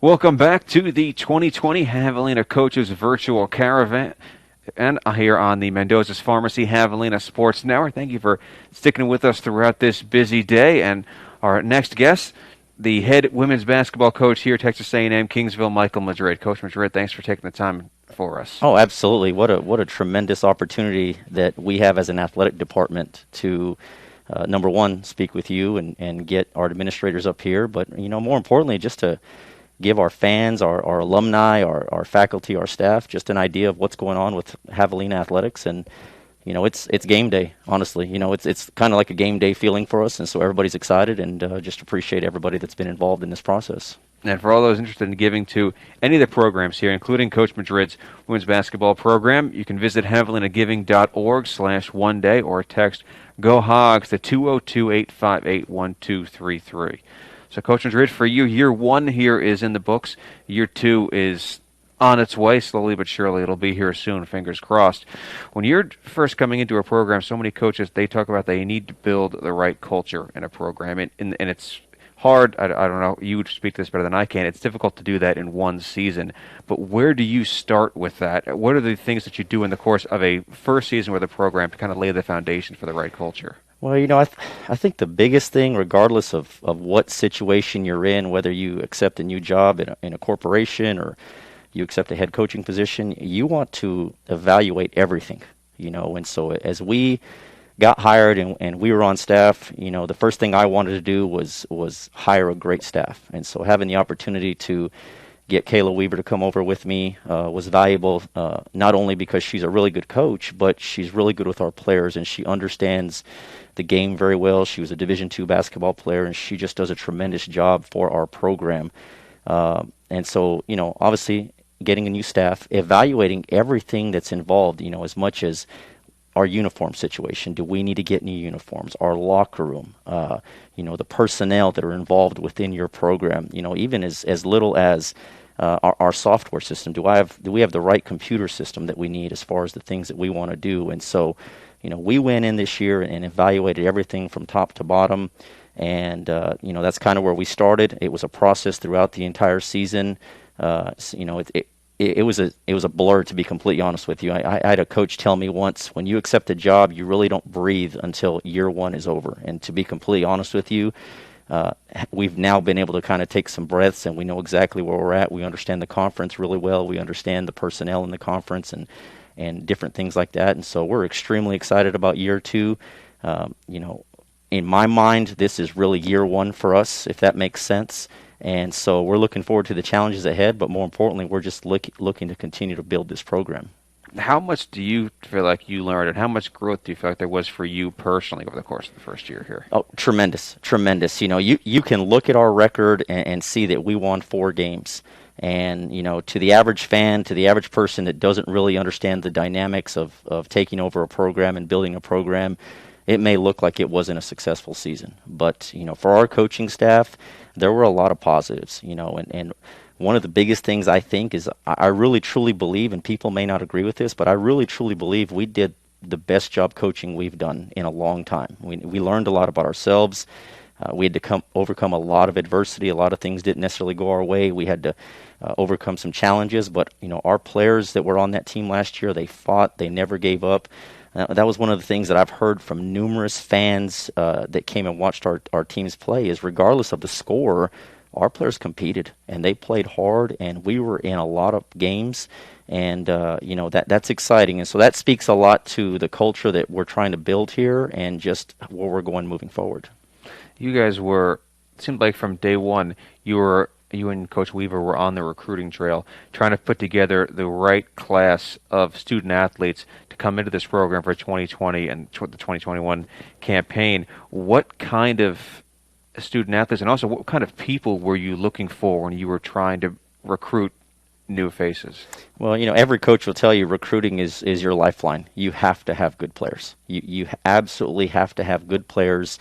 Welcome back to the 2020 Javelina Coaches Virtual Caravan. And here on the Mendoza's Pharmacy Javelina Sports Network. Thank you for sticking with us throughout this busy day. And our next guest, the head women's basketball coach here at Texas A&M Kingsville, Michael Madrid. Coach Madrid, thanks for taking the time for us. Oh, absolutely. What a tremendous opportunity that we have as an athletic department to number one, speak with you and get our administrators up here, but more importantly, just to give our fans, our alumni, our faculty, our staff, just an idea of what's going on with Javelina athletics. And it's game day. Honestly, it's kind of like a game day feeling for us, and so everybody's excited, and just appreciate everybody that's been involved in this process. And for all those interested in giving to any of the programs here, including Coach Madrid's women's basketball program, you can visit javelinagiving.org/one-day or text Go Hogs to 202-858-1233. So, Coach Madrid, for you, year one here is in the books. Year two is on its way, slowly but surely. It'll be here soon, fingers crossed. When you're first coming into a program, so many coaches, they talk about they need to build the right culture in a program, and it's hard. I don't know, you would speak to this better than I can. It's difficult to do that in one season. But where do you start with that? What are the things that you do in the course of a first season with a program to kind of lay the foundation for the right culture? Well, I think the biggest thing, regardless of what situation you're in, whether you accept a new job in a corporation or you accept a head coaching position, you want to evaluate everything, And so as we got hired and we were on staff, the first thing I wanted to do was hire a great staff. And so having the opportunity to get Kayla Weaver to come over with me was valuable, not only because she's a really good coach, but she's really good with our players, and she understands the game very well. She was a Division II basketball player, and she just does a tremendous job for our program. And so, obviously getting a new staff, evaluating everything that's involved, as much as our uniform situation. Do we need to get new uniforms? Our locker room, the personnel that are involved within your program, even as little as our software system. Do we have the right computer system that we need as far as the things that we want to do? And so, we went in this year and evaluated everything from top to bottom. And, that's kind of where we started. It was a process throughout the entire season. It was a blur, to be completely honest with you. I had a coach tell me once, when you accept a job, you really don't breathe until year one is over. And to be completely honest with you, we've now been able to kind of take some breaths, and we know exactly where we're at. We understand the conference really well. We understand the personnel in the conference and different things like that. And so we're extremely excited about year two. In my mind, this is really year one for us, if that makes sense. And so we're looking forward to the challenges ahead, but more importantly, we're just looking to continue to build this program. How much do you feel like you learned, and how much growth do you feel like there was for you personally over the course of the first year here? Oh, tremendous. You can look at our record and see that we won 4 games. And, to the average fan, to the average person that doesn't really understand the dynamics of taking over a program and building a program, it may look like it wasn't a successful season. But, for our coaching staff, there were a lot of positives, and one of the biggest things I think is I really truly believe, and people may not agree with this, but I really truly believe we did the best job coaching we've done in a long time. We learned a lot about ourselves. We had to overcome a lot of adversity. A lot of things didn't necessarily go our way. We had to overcome some challenges, but our players that were on that team last year, they fought, they never gave up. That was one of the things that I've heard from numerous fans that came and watched our teams play, is regardless of the score, our players competed and they played hard, and we were in a lot of games, and that's exciting. And so that speaks a lot to the culture that we're trying to build here and just where we're going moving forward. You guys it seemed like from day one, you and Coach Weaver were on the recruiting trail, trying to put together the right class of student athletes to come into this program for 2020 and the 2021 campaign. What kind of student athletes, and also what kind of people were you looking for when you were trying to recruit new faces? Well, every coach will tell you recruiting is your lifeline. You have to have good players. You absolutely have to have good players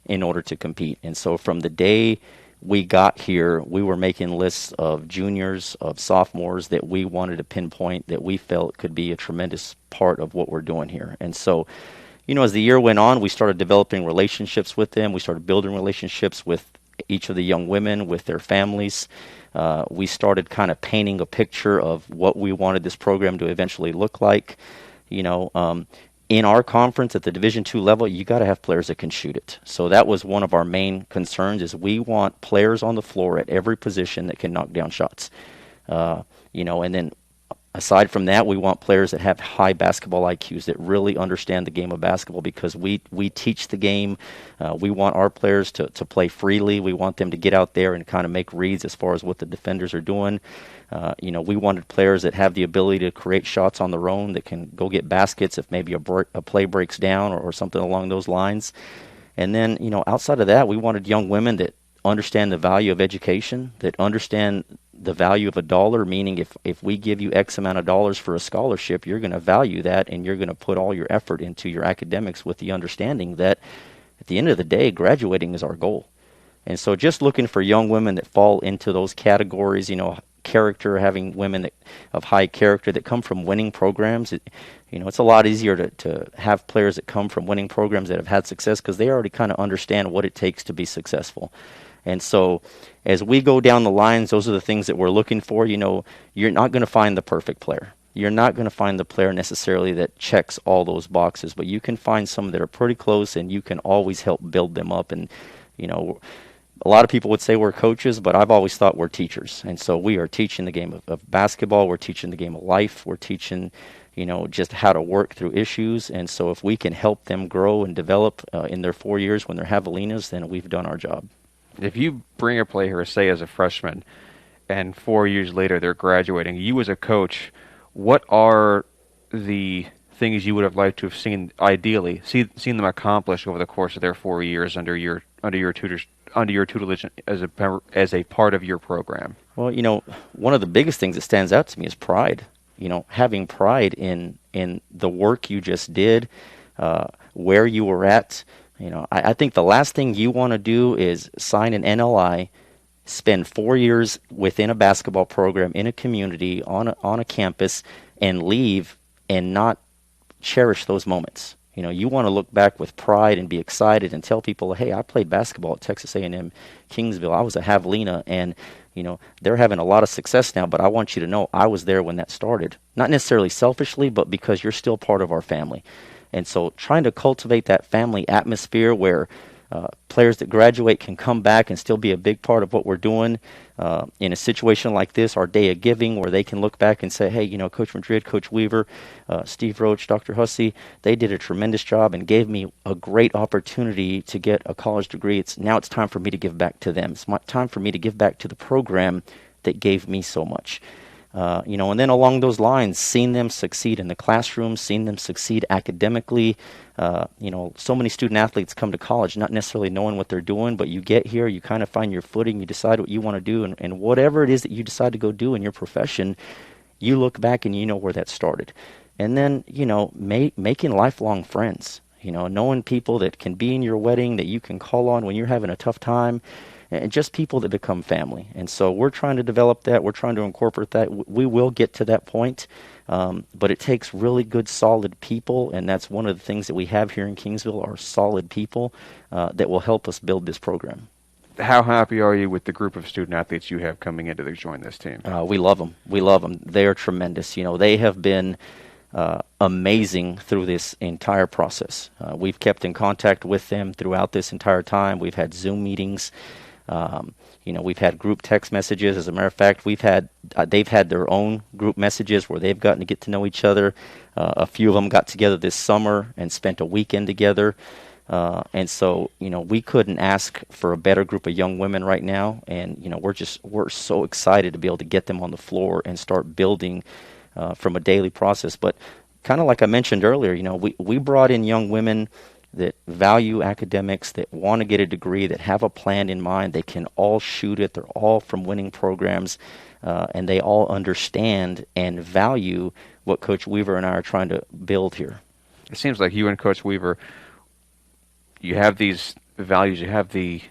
in order to compete. And so from the day we got here, we were making lists of juniors, of sophomores that we wanted to pinpoint that we felt could be a tremendous part of what we're doing here. And so, as the year went on, we started developing relationships with them. We started building relationships with each of the young women with their families. We started kind of painting a picture of what we wanted this program to eventually look like. You know, in our conference at the Division II level, you got to have players that can shoot it. So that was one of our main concerns, is we want players on the floor at every position that can knock down shots. You know, and then aside from that, we want players that have high basketball IQs, that really understand the game of basketball, because we teach the game. We want our players to play freely. We want them to get out there and kind of make reads as far as what the defenders are doing. You know, we wanted players that have the ability to create shots on their own, that can go get baskets if maybe a play breaks down, or something along those lines. And then, you know, outside of that, we wanted young women that understand the value of education, that understand the value of a dollar, meaning if we give you X amount of dollars for a scholarship, you're going to value that, and you're going to put all your effort into your academics, with the understanding that at the end of the day, graduating is our goal. And so just looking for young women that fall into those categories, you know, character, having women that, of high character, that come from winning programs. You know, it's a lot easier to have players that come from winning programs that have had success, because they already kind of understand what it takes to be successful. And so as we go down the lines, those are the things that we're looking for. You know, you're not going to find the perfect player. You're not going to find the player necessarily that checks all those boxes, but you can find some that are pretty close, and you can always help build them up. And, you know, a lot of people would say we're coaches, but I've always thought we're teachers. And so we are teaching the game of basketball. We're teaching the game of life. We're teaching, you know, just how to work through issues. And so if we can help them grow and develop in their 4 years when they're Javelinas, then we've done our job. If you bring a player, say, as a freshman, and 4 years later they're graduating, you as a coach, what are the things you would have liked to have seen, ideally, seen them accomplish over the course of their 4 years under your tutelage as a part of your program? Well, you know, one of the biggest things that stands out to me is pride. You know, having pride in the work you just did, where you were at. You know, I think the last thing you want to do is sign an NLI, spend 4 years within a basketball program in a community on a campus, and leave and not cherish those moments. You know, you want to look back with pride and be excited and tell people, hey, I played basketball at Texas A&M Kingsville. I was a Javelina, and, you know, they're having a lot of success now, but I want you to know I was there when that started. Not necessarily selfishly, but because you're still part of our family. And so trying to cultivate that family atmosphere where players that graduate can come back and still be a big part of what we're doing in a situation like this, our Day of Giving, where they can look back and say, hey, you know, Coach Madrid, Coach Weaver, Steve Roach, Dr. Hussey, they did a tremendous job and gave me a great opportunity to get a college degree. Now it's time for me to give back to them. It's time for me to give back to the program that gave me so much. You know, and then along those lines, seeing them succeed in the classroom, seeing them succeed academically. You know, so many student athletes come to college not necessarily knowing what they're doing, but you get here, you kind of find your footing, you decide what you want to do, and whatever it is that you decide to go do in your profession, you look back and you know where that started. And then, you know, making lifelong friends, you know, knowing people that can be in your wedding, that you can call on when you're having a tough time, and just people that become family. And so we're trying to develop that. We're trying to incorporate that. We will get to that point, but it takes really good, solid people, and that's one of the things that we have here in Kingsville are solid people that will help us build this program. How happy are you with the group of student athletes you have coming in to join this team? We love them. We love them. They are tremendous. You know, they have been amazing through this entire process. We've kept in contact with them throughout this entire time. We've had Zoom meetings. You know, we've had group text messages. As a matter of fact, they've had their own group messages where they've gotten to get to know each other. A few of them got together this summer and spent a weekend together. And so, you know, we couldn't ask for a better group of young women right now. And, you know, we're so excited to be able to get them on the floor and start building from a daily process. But kind of like I mentioned earlier, you know, we brought in young women that value academics, that want to get a degree, that have a plan in mind. They can all shoot it. They're all from winning programs, and they all understand and value what Coach Weaver and I are trying to build here. It seems like you and Coach Weaver, you have these values, you have the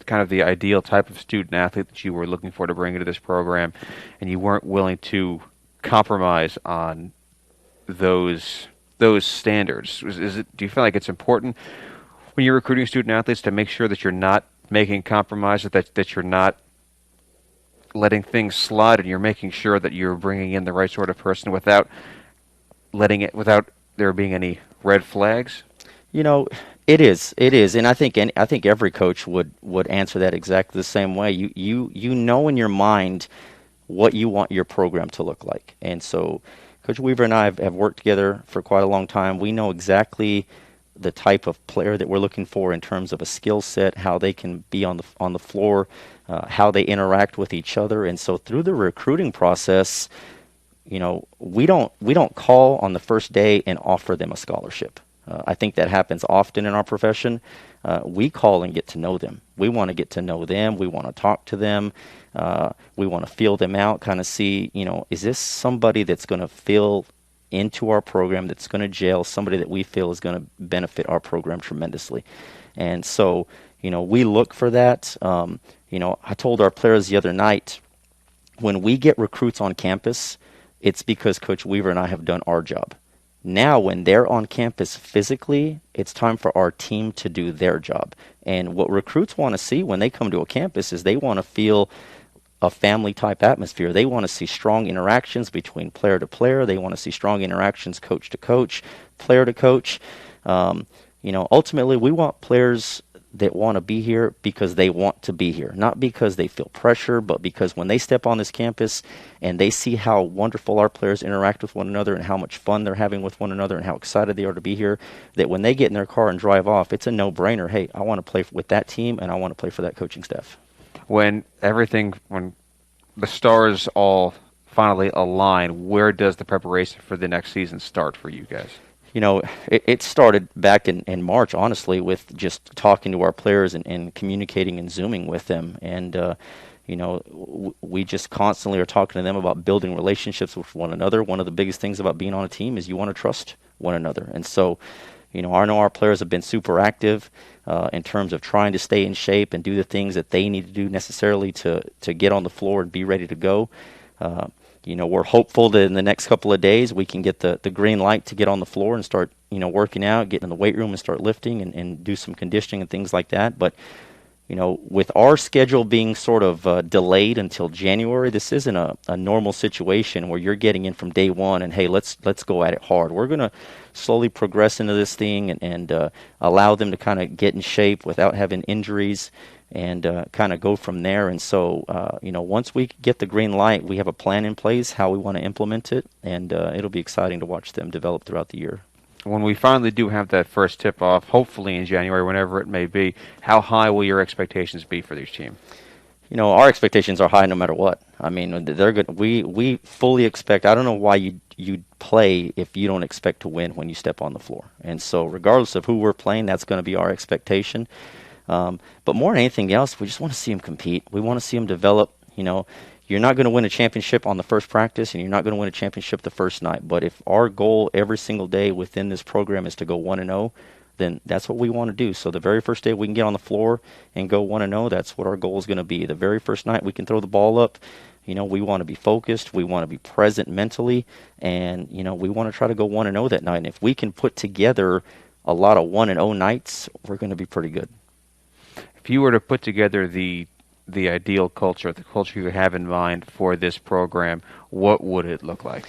kind of the ideal type of student athlete that you were looking for to bring into this program, and you weren't willing to compromise on those standards. Do you feel like it's important when you're recruiting student athletes to make sure that you're not making compromises, that you're not letting things slide, and you're making sure that you're bringing in the right sort of person without there being any red flags? You know, it is, and I think every coach would answer that exactly the same way. You know in your mind what you want your program to look like, and so Coach Weaver and I have worked together for quite a long time. We know exactly the type of player that we're looking for in terms of a skill set, how they can be on the floor, how they interact with each other, and so through the recruiting process, we don't call on the first day and offer them a scholarship. I think that happens often in our profession. We call and get to know them. We want to get to know them. We want to talk to them. We want to feel them out, kind of see, is this somebody that's going to feel into our program, that's going to gel, somebody that we feel is going to benefit our program tremendously. And so, we look for that. I told our players the other night, when we get recruits on campus, it's because Coach Weaver and I have done our job. Now, when they're on campus physically, it's time for our team to do their job. And what recruits want to see when they come to a campus is they want to feel a family-type atmosphere. They want to see strong interactions between player to player. They want to see strong interactions coach to coach, player to coach. Ultimately, we want players that want to be here because they want to be here, not because they feel pressure, but because when they step on this campus and they see how wonderful our players interact with one another and how much fun they're having with one another and how excited they are to be here, that when they get in their car and drive off, it's a no-brainer. Hey, I want to play with that team and I want to play for that coaching staff. When the stars all finally align, where does the preparation for the next season start for you guys? It started back in March, honestly, with just talking to our players and communicating and Zooming with them. And, we just constantly are talking to them about building relationships with one another. One of the biggest things about being on a team is you want to trust one another. And so, I know our players have been super active in terms of trying to stay in shape and do the things that they need to do necessarily to get on the floor and be ready to go. We're hopeful that in the next couple of days we can get the green light to get on the floor and start, working out, get in the weight room and start lifting and do some conditioning and things like that. But, with our schedule being sort of delayed until January, this isn't a normal situation where you're getting in from day one and, hey, let's go at it hard. We're going to slowly progress into this thing and allow them to kind of get in shape without having injuries and kind of go from there. And so, once we get the green light, we have a plan in place, how we want to implement it, and it'll be exciting to watch them develop throughout the year. When we finally do have that first tip-off, hopefully in January, whenever it may be, how high will your expectations be for this team? Our expectations are high no matter what. I mean, they're good. We fully expect. I don't know why you play if you don't expect to win when you step on the floor. And so, regardless of who we're playing, that's going to be our expectation. But more than anything else, we just want to see them compete. We want to see them develop. You're not going to win a championship on the first practice, and you're not going to win a championship the first night. But if our goal every single day within this program is to go 1-0, then that's what we want to do. So the very first day we can get on the floor and go 1-0, that's what our goal is going to be. The very first night we can throw the ball up. We want to be focused. We want to be present mentally, and we want to try to go 1-0 that night. And if we can put together a lot of 1-0 nights, we're going to be pretty good. If you were to put together the ideal culture, the culture you have in mind for this program, what would it look like?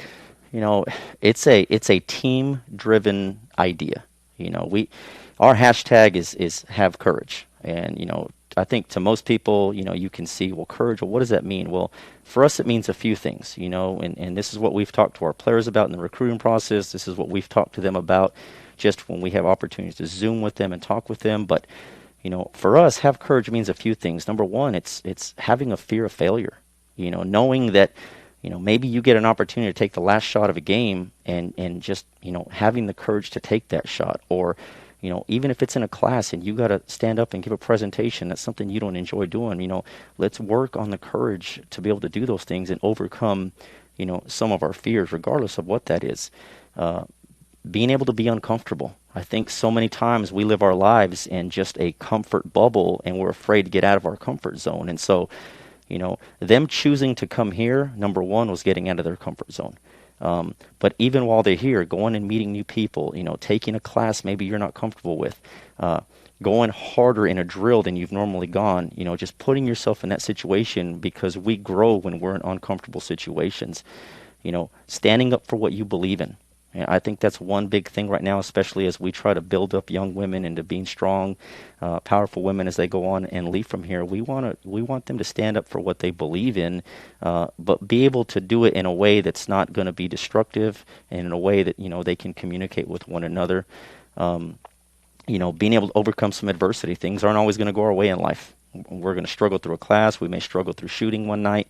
It's a team-driven idea. Our hashtag is have courage, and I think to most people, you can see, well, courage. Well, what does that mean? Well, for us, it means a few things. And this is what we've talked to our players about in the recruiting process. This is what we've talked to them about just when we have opportunities to Zoom with them and talk with them. But for us, have courage means a few things. Number one, it's having a fear of failure. Knowing that, maybe you get an opportunity to take the last shot of a game and just, having the courage to take that shot. Or, even if it's in a class and you got to stand up and give a presentation, that's something you don't enjoy doing. Let's work on the courage to be able to do those things and overcome, some of our fears, regardless of what that is. Being able to be uncomfortable. I think so many times we live our lives in just a comfort bubble and we're afraid to get out of our comfort zone. And so, them choosing to come here, number one, was getting out of their comfort zone. But even while they're here, going and meeting new people, taking a class maybe you're not comfortable with, going harder in a drill than you've normally gone, just putting yourself in that situation, because we grow when we're in uncomfortable situations. Standing up for what you believe in. And I think that's one big thing right now, especially as we try to build up young women into being strong, powerful women as they go on and leave from here. We want them to stand up for what they believe in, but be able to do it in a way that's not going to be destructive, and in a way that they can communicate with one another. Being able to overcome some adversity. Things aren't always going to go our way in life. We're going to struggle through a class. We may struggle through shooting one night,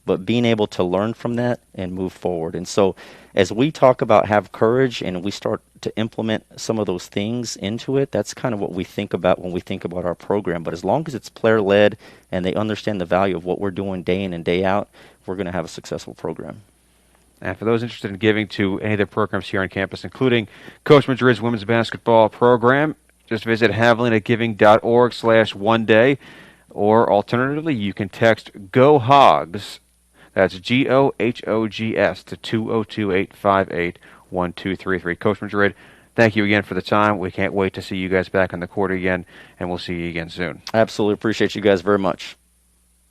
but being able to learn from that and move forward. And so as we talk about have courage and we start to implement some of those things into it, that's kind of what we think about when we think about our program. But as long as it's player-led and they understand the value of what we're doing day in and day out, we're going to have a successful program. And for those interested in giving to any of the programs here on campus, including Coach Madrid's women's basketball program, just visit javelinagiving.org/1day, or alternatively, you can text GO HOGS, that's GOHOGS, to 202-858-1233. Coach Madrid, thank you again for the time. We can't wait to see you guys back on the court again, and we'll see you again soon. Absolutely appreciate you guys very much.